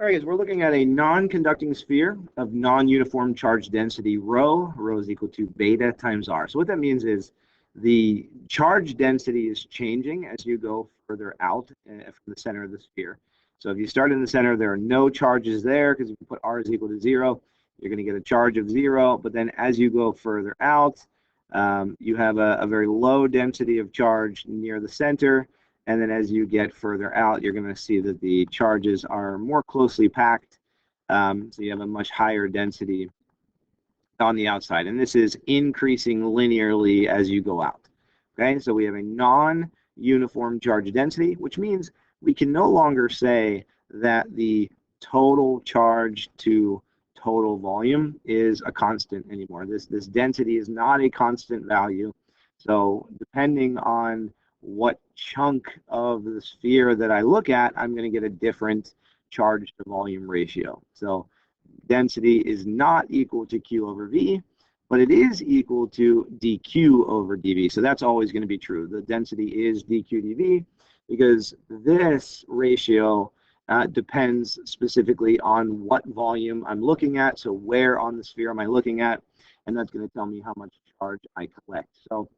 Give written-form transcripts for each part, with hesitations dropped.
All right, guys, we're looking at a non-conducting sphere of non-uniform charge density rho. Rho is equal to beta times r. So what that means is the charge density is changing as you go further out from the center of the sphere. So if you start in the center, there are no charges there because if you put r is equal to 0, you're going to get a charge of 0. But then as you go further out, you have a very low density of charge near the center. And then as you get further out, you're going to see that the charges are more closely packed. So you have a much higher density on the outside. And this is increasing linearly as you go out. Okay, so we have a non-uniform charge density, which means we can no longer say that the total charge to total volume is a constant anymore. This density is not a constant value. So depending on what chunk of the sphere that I look at, I'm going to get a different charge to volume ratio. So density is not equal to Q over V, but it is equal to dQ over dV. So that's always going to be true. The density is dQ dV because this ratio depends specifically on what volume I'm looking at. So where on the sphere am I looking at? And that's going to tell me how much charge I collect. So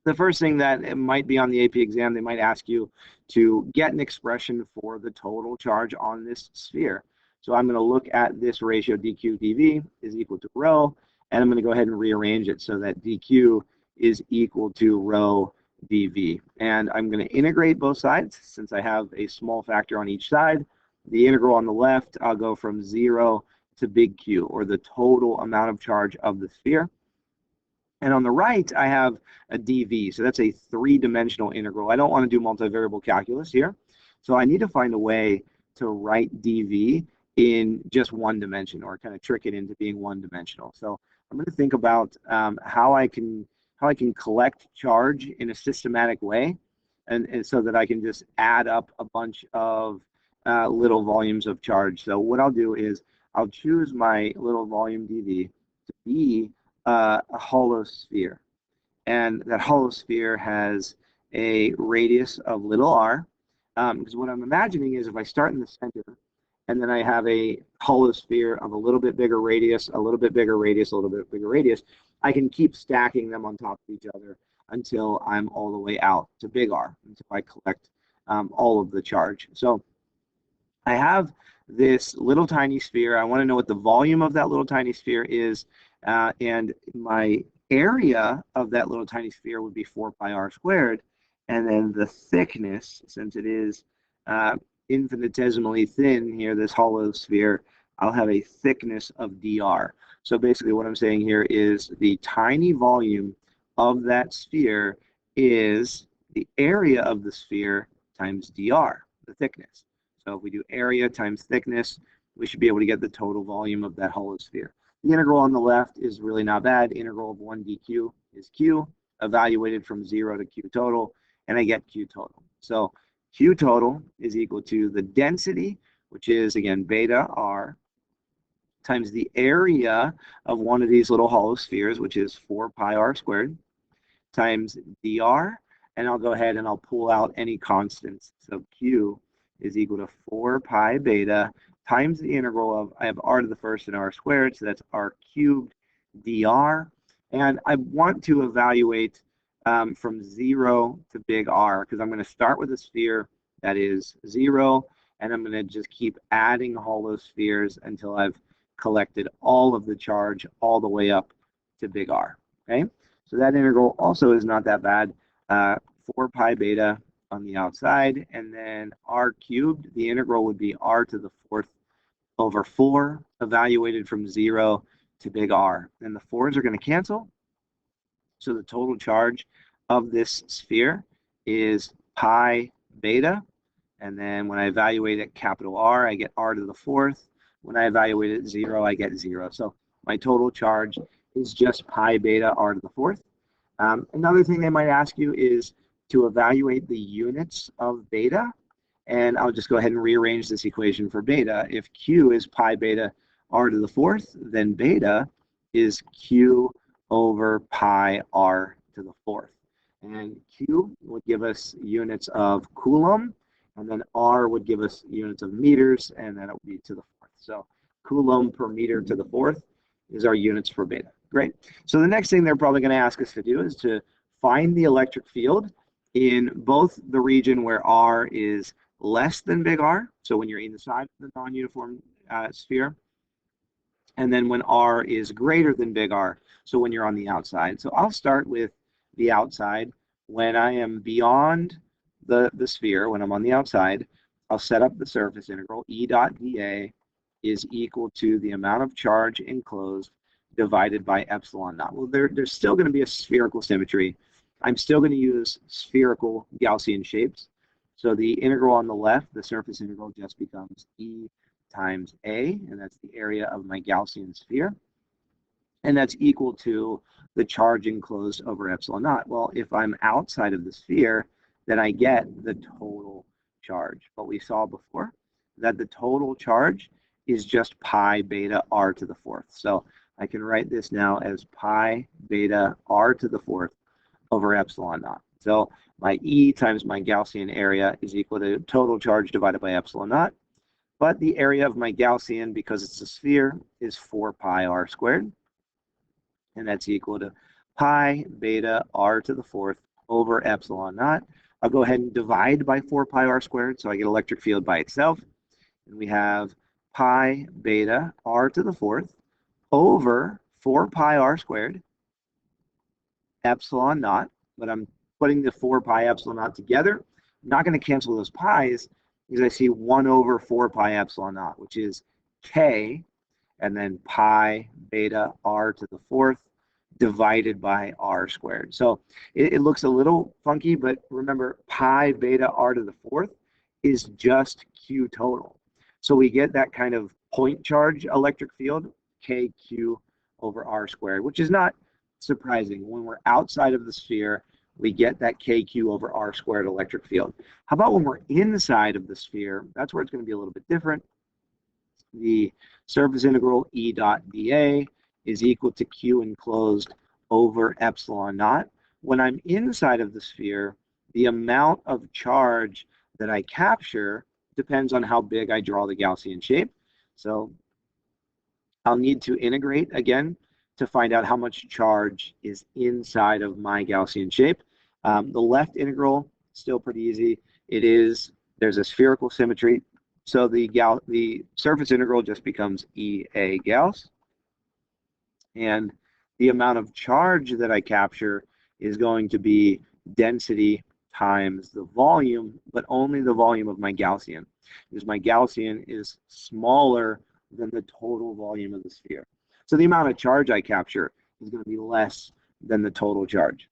the first thing that it might be on the AP exam, they might ask you to get an expression for the total charge on this sphere. So I'm going to look at this ratio dq dv is equal to rho, and I'm going to go ahead and rearrange it so that dq is equal to rho dv. And I'm going to integrate both sides since I have a small factor on each side. The integral on the left, I'll go from 0 to big Q, or the total amount of charge of the sphere. And on the right, I have a dv. So that's a three-dimensional integral. I don't want to do multivariable calculus here. So I need to find a way to write dv in just one dimension, or kind of trick it into being one-dimensional. So I'm going to think about how I can collect charge in a systematic way, and so that I can just add up a bunch of little volumes of charge. So what I'll do is I'll choose my little volume dv to be a hollow sphere, and that hollow sphere has a radius of little r, because what I'm imagining is if I start in the center and then I have a hollow sphere of a little bit bigger radius, a little bit bigger radius, a little bit bigger radius, I can keep stacking them on top of each other until I'm all the way out to big R, until I collect all of the charge. So I have this little tiny sphere. I want to know what the volume of that little tiny sphere is, and my area of that little tiny sphere would be 4 pi r squared, and then the thickness, since it is infinitesimally thin here, this hollow sphere, I'll have a thickness of dr. So basically what I'm saying here is the tiny volume of that sphere is the area of the sphere times dr, the thickness. So if we do area times thickness, we should be able to get the total volume of that hollow sphere. The integral on the left is really not bad. Integral of 1 dq is q, evaluated from 0 to q total, and I get q total. So q total is equal to the density, which is, again, beta r, times the area of one of these little hollow spheres, which is 4 pi r squared, times dr, and I'll go ahead and I'll pull out any constants. So q is equal to 4 pi beta times the integral of, I have r to the first and r squared, so that's r cubed dr. And I want to evaluate from 0 to big R, because I'm going to start with a sphere that is 0, and I'm going to just keep adding hollow spheres until I've collected all of the charge all the way up to big R. Okay, so that integral also is not that bad. 4 pi beta on the outside, and then r cubed, the integral would be r to the 4th over 4, evaluated from 0 to big R. And the 4's are going to cancel. So the total charge of this sphere is pi beta. And then when I evaluate at capital R, I get r to the 4th. When I evaluate at 0, I get 0. So my total charge is just pi beta r to the 4th. Another thing they might ask you is to evaluate the units of beta. And I'll just go ahead and rearrange this equation for beta. If q is pi beta r to the 4th, then beta is q over pi r to the 4th. And q would give us units of coulomb, And then R would give us units of meters, and then it would be to the fourth. So Coulomb per meter to the fourth is our units for beta. Great. So the next thing they're probably going to ask us to do is to find the electric field in both the region where R is less than big R, so when you're inside the non-uniform sphere, and then when R is greater than big R, so when you're on the outside. So I'll start with the outside. When I am beyond the sphere, when I'm on the outside, I'll set up the surface integral. E dot dA is equal to the amount of charge enclosed divided by epsilon naught. Well, there's still going to be a spherical symmetry. I'm still going to use spherical Gaussian shapes. So the integral on the left, the surface integral, just becomes E times A, and that's the area of my Gaussian sphere. And that's equal to the charge enclosed over epsilon naught. Well, if I'm outside of the sphere, then I get the total charge. But we saw before that the total charge is just pi beta r to the fourth. So I can write this now as pi beta r to the fourth over epsilon naught. So my E times my Gaussian area is equal to total charge divided by epsilon naught. But the area of my Gaussian, because it's a sphere, is 4 pi r squared. And that's equal to pi beta r to the fourth over epsilon naught. I'll go ahead and divide by 4 pi r squared, so I get electric field by itself. And we have pi beta r to the fourth over 4 pi r squared epsilon naught, but I'm putting the 4 pi epsilon naught together. I'm not going to cancel those pi's because I see 1 over 4 pi epsilon naught, which is k, and then pi beta r to the fourth divided by r squared. So it looks a little funky, but remember pi beta r to the fourth is just q total. So we get that kind of point charge electric field, kq over r squared, which is not surprising. When we're outside of the sphere, we get that kq over r squared electric field. How about when we're inside of the sphere? That's where it's going to be a little bit different. The surface integral E dot dA is equal to q enclosed over epsilon naught. When I'm inside of the sphere, the amount of charge that I capture depends on how big I draw the Gaussian shape. So I'll need to integrate again to find out how much charge is inside of my Gaussian shape. The left integral, still pretty easy. There's a spherical symmetry. So the surface integral just becomes EA Gauss. And the amount of charge that I capture is going to be density times the volume, but only the volume of my Gaussian, because my Gaussian is smaller than the total volume of the sphere. So the amount of charge I capture is going to be less than the total charge,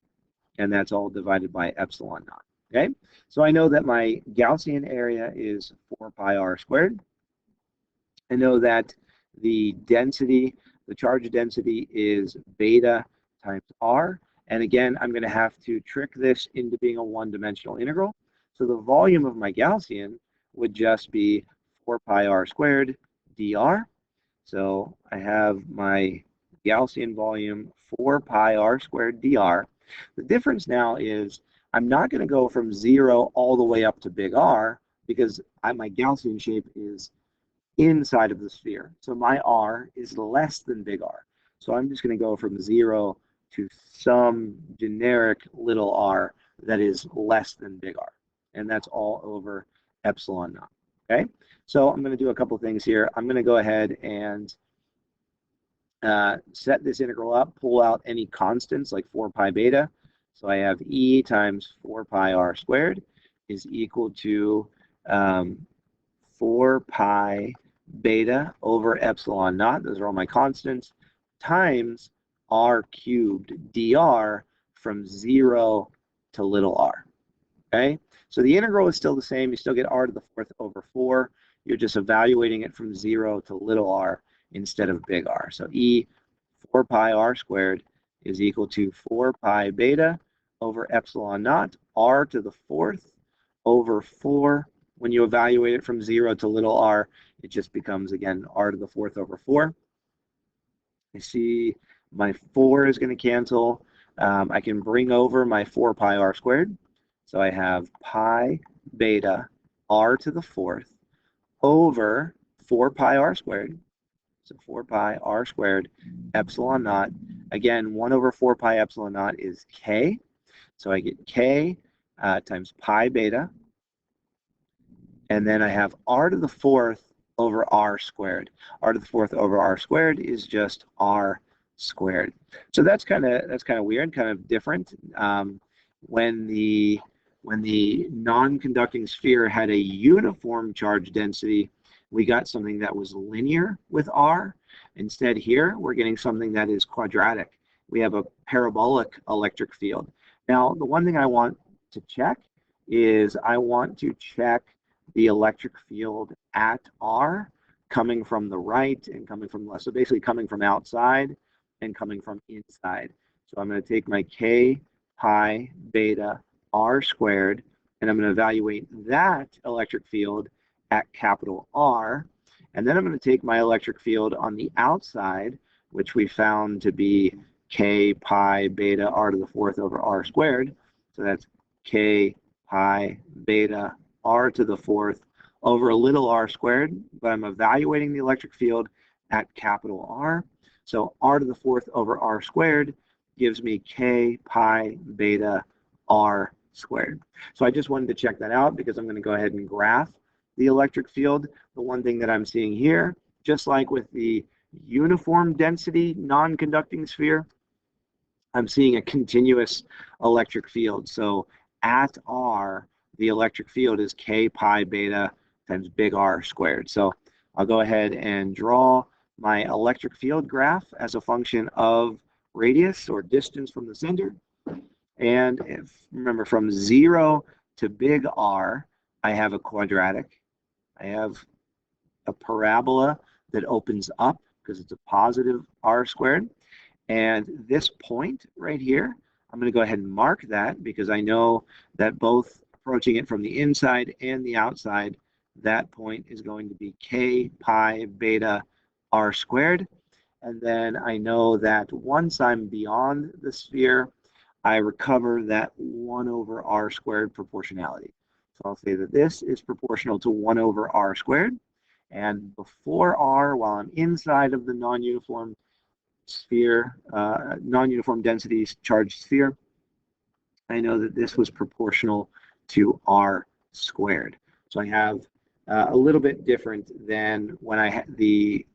and that's all divided by epsilon naught. Okay, so I know that my Gaussian area is 4 pi r squared. I know that the density, the charge density is beta times r. And again, I'm going to have to trick this into being a one-dimensional integral. So the volume of my Gaussian would just be 4 pi r squared dr. So I have my Gaussian volume 4 pi r squared dr. The difference now is I'm not going to go from 0 all the way up to big R because my Gaussian shape is inside of the sphere. So my r is less than big R. So I'm just going to go from 0 to some generic little r that is less than big R. And that's all over epsilon naught. Okay, so I'm going to do a couple things here. I'm going to go ahead and set this integral up, pull out any constants like 4 pi beta. So I have E times 4 pi r squared is equal to 4 pi beta over epsilon naught, those are all my constants, times r cubed dr from 0 to little r. Okay, so the integral is still the same. You still get r to the fourth over 4. You're just evaluating it from 0 to little r instead of big R. So E 4 pi r squared is equal to 4 pi beta over epsilon naught r to the fourth over 4. When you evaluate it from 0 to little r, it just becomes, again, r to the fourth over 4. I see my 4 is going to cancel. I can bring over my 4 pi r squared. So I have pi beta r to the fourth over 4 pi r squared. So 4 pi r squared epsilon naught. Again, 1 over 4 pi epsilon naught is k. So I get k times pi beta. And then I have r to the fourth over r squared. R to the fourth over r squared is just r squared. So that's kind of weird, kind of different. When the non-conducting sphere had a uniform charge density, we got something that was linear with r. Instead here, we're getting something that is quadratic. We have a parabolic electric field. Now, the one thing I want to check is I want to check the electric field at r coming from the right and coming from left. So basically coming from outside and coming from inside. So I'm going to take my k pi beta r squared, and I'm going to evaluate that electric field at capital R. And then I'm going to take my electric field on the outside, which we found to be k pi beta r to the fourth over r squared. So that's k pi beta r to the fourth over a little r squared, but I'm evaluating the electric field at capital R. So r to the fourth over r squared gives me k pi beta r squared. So I just wanted to check that out because I'm going to go ahead and graph the electric field. The one thing that I'm seeing here, just like with the uniform density non-conducting sphere, I'm seeing a continuous electric field. So at R, the electric field is k pi beta times big R squared. So I'll go ahead and draw my electric field graph as a function of radius or distance from the center. And remember, from 0 to big R, I have a quadratic. I have a parabola that opens up because it's a positive R squared. And this point right here, I'm going to go ahead and mark that because I know that both approaching it from the inside and the outside, that point is going to be k pi beta r squared. And then I know that once I'm beyond the sphere, I recover that 1 over r squared proportionality. So I'll say that this is proportional to 1 over r squared. And before r, while I'm inside of the non-uniform sphere, non-uniform density charged sphere, I know that this was proportional to r squared. So I have a little bit different than when I had the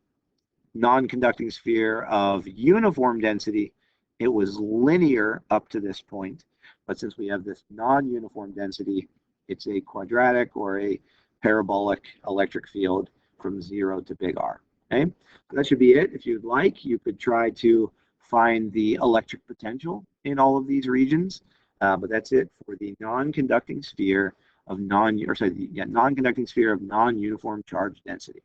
non-conducting sphere of uniform density. It was linear up to this point, but since we have this non-uniform density, it's a quadratic or a parabolic electric field from 0 to big R. Okay, so that should be it. If you'd like, you could try to find the electric potential in all of these regions, but that's it for the non-conducting sphere of non-uniform charge density.